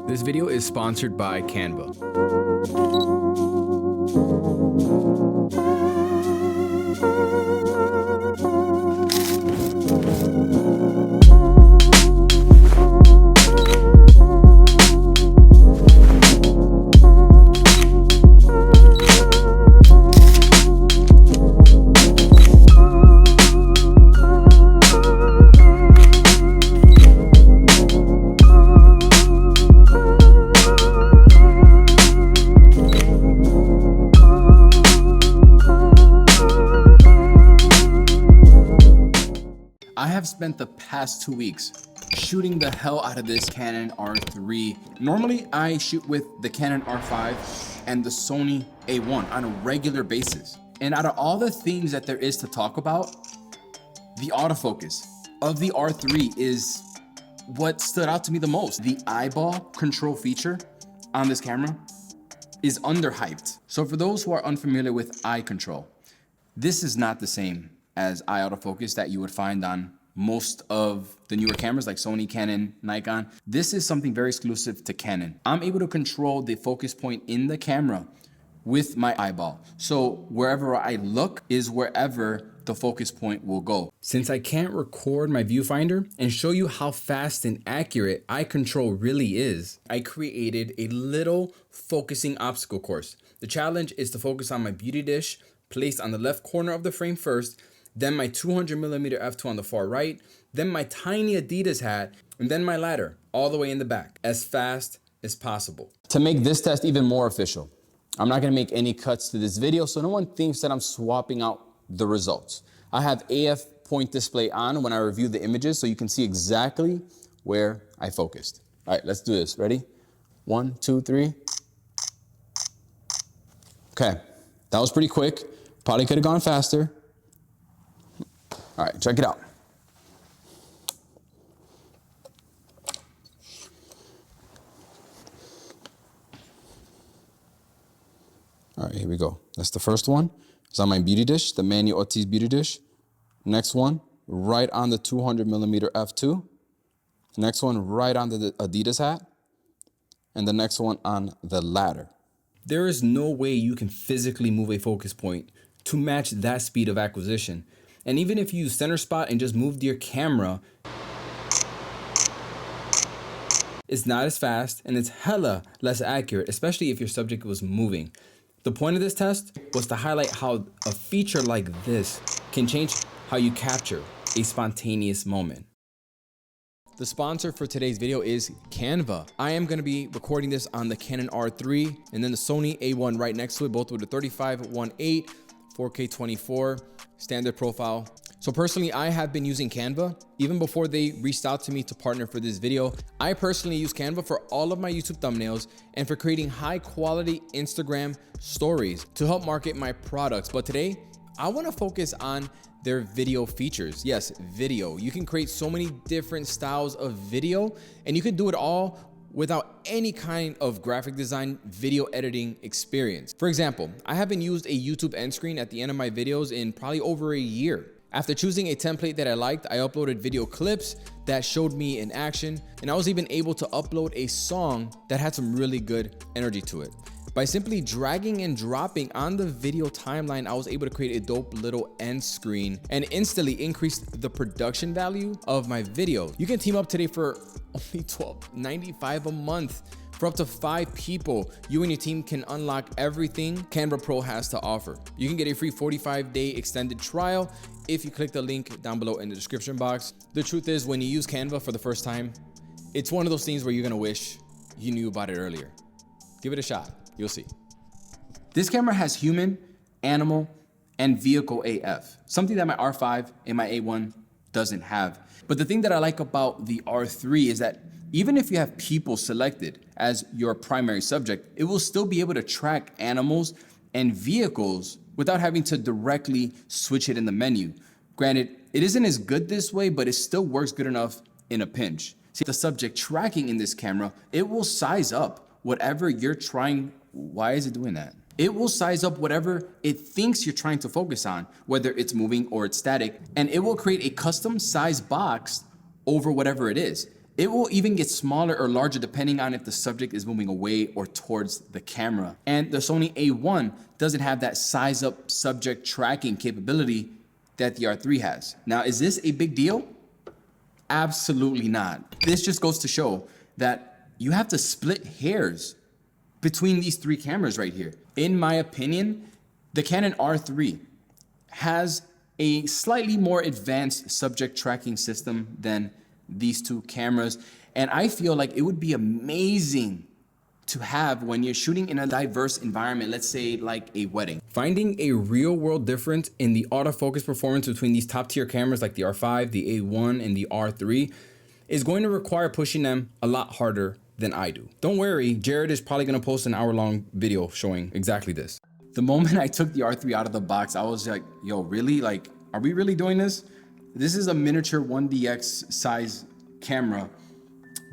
This video is sponsored by Canva. I have spent the past 2 weeks shooting the hell out of this Canon R3. Normally, I shoot with the Canon R5 and the Sony A1 on a regular basis. And out of all the things that there is to talk about, the autofocus of the R3 is what stood out to me the most. The eyeball control feature on this camera is underhyped. So for those who are unfamiliar with eye control, this is not the same as eye autofocus that you would find on most of the newer cameras like Sony, Canon, Nikon. This is something very exclusive to Canon. I'm able to control the focus point in the camera with my eyeball. So wherever I look is wherever the focus point will go. Since I can't record my viewfinder and show you how fast and accurate eye control really is, I created a little focusing obstacle course. The challenge is to focus on my beauty dish placed on the left corner of the frame first, then my 200mm f2 on the far right, then my tiny Adidas hat, and then my ladder all the way in the back as fast as possible. To make this test even more official, I'm not gonna make any cuts to this video so no one thinks that I'm swapping out the results. I have AF point display on when I review the images so you can see exactly where I focused. All right, let's do this. Ready? 1, 2, 3. Okay, that was pretty quick. Probably could have gone faster. All right, check it out. All right, here we go. That's the first one. It's on my beauty dish, the Manny Ortiz beauty dish. Next one, right on the 200mm f2. Next one, right on the Adidas hat. And the next one on the ladder. There is no way you can physically move a focus point to match that speed of acquisition. And even if you use center spot and just moved your camera, it's not as fast and it's hella less accurate, especially if your subject was moving. The point of this test was to highlight how a feature like this can change how you capture a spontaneous moment. The sponsor for today's video is Canva. I am gonna be recording this on the Canon R3 and then the Sony A1 right next to it, both with a 35-1.8, 4K 24, standard profile. So personally, I have been using Canva even before they reached out to me to partner for this video. I personally use Canva for all of my YouTube thumbnails and for creating high quality Instagram stories to help market my products. But today, I wanna focus on their video features. Yes, video. You can create so many different styles of video and you can do it all without any kind of graphic design video editing experience. For example, I haven't used a YouTube end screen at the end of my videos in probably over a year. After choosing a template that I liked, I uploaded video clips that showed me in action, and I was even able to upload a song that had some really good energy to it. By simply dragging and dropping on the video timeline, I was able to create a dope little end screen and instantly increase the production value of my video. You can team up today for only $12.95 a month. For up to 5 people, you and your team can unlock everything Canva Pro has to offer. You can get a free 45-day extended trial if you click the link down below in the description box. The truth is, when you use Canva for the first time, it's one of those things where you're gonna wish you knew about it earlier. Give it a shot. You'll see. This camera has human, animal, and vehicle AF, something that my R5 and my A1 doesn't have. But the thing that I like about the R3 is that even if you have people selected as your primary subject, it will still be able to track animals and vehicles without having to directly switch it in the menu. Granted, it isn't as good this way, but it still works good enough in a pinch. See, the subject tracking in this camera, it will size up whatever you're trying. Why is it doing that? It will size up whatever it thinks you're trying to focus on, whether it's moving or it's static, and it will create a custom size box over whatever it is. It will even get smaller or larger depending on if the subject is moving away or towards the camera. And the Sony A1 doesn't have that size up subject tracking capability that the R3 has. Now, is this a big deal? Absolutely not. This just goes to show that you have to split hairs between these three cameras right here. In my opinion, the Canon R3 has a slightly more advanced subject tracking system than these two cameras. And I feel like it would be amazing to have when you're shooting in a diverse environment, let's say like a wedding. Finding a real world difference in the autofocus performance between these top tier cameras like the R5, the A1, and the R3 is going to require pushing them a lot harder than I do. Don't worry, Jared is probably gonna post an hour-long video showing exactly this. The moment I took the R3 out of the box, I was like, yo, really? Like, are we really doing this? This is a miniature 1DX size camera,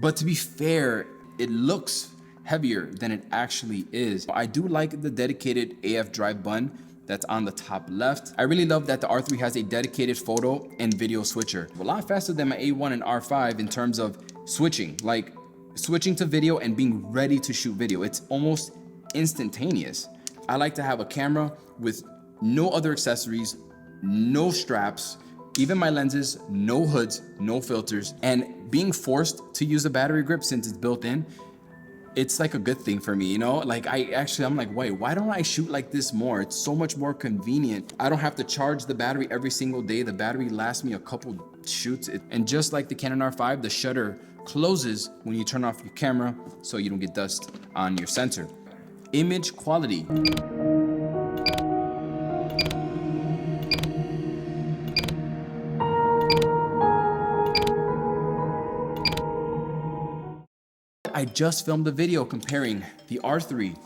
but to be fair, it looks heavier than it actually is. I do like the dedicated AF drive button that's on the top left. I really love that the R3 has a dedicated photo and video switcher. A lot faster than my A1 and R5 in terms of switching, like switching to video and being ready to shoot video. It's almost instantaneous. I like to have a camera with no other accessories, no straps, even my lenses, no hoods, no filters, and being forced to use a battery grip since it's built in, it's like a good thing for me, you know? Like I'm like, wait, why don't I shoot like this more? It's so much more convenient. I don't have to charge the battery every single day. The battery lasts me a couple shoots. And just like the Canon R5, the shutter closes when you turn off your camera so you don't get dust on your sensor. Image quality. I just filmed a video comparing the R3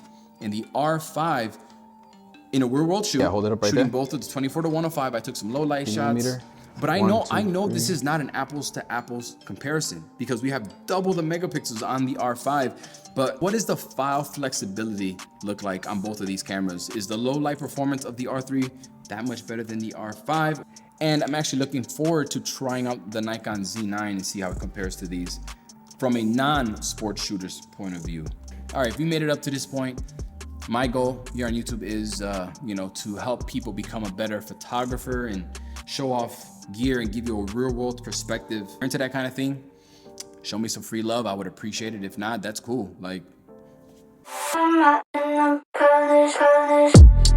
and the R5 in a real world shoot. Yeah, hold it up right shooting there. both of the 24 to 105. I took some low light shots. Millimeter. But I know Three. this is not an apples to apples comparison because we have double the megapixels on the R5. But what does the file flexibility look like on both of these cameras? Is the low light performance of the R3 that much better than the R5? And I'm actually looking forward to trying out the Nikon Z9 and see how it compares to these from a non-sport shooter's point of view. All right, if you made it up to this point, my goal here on YouTube is, to help people become a better photographer and show off gear and give you a real world perspective. If you're into that kind of thing, show me some free love. I would appreciate it. If not, that's cool. Like, I'm not in the colors.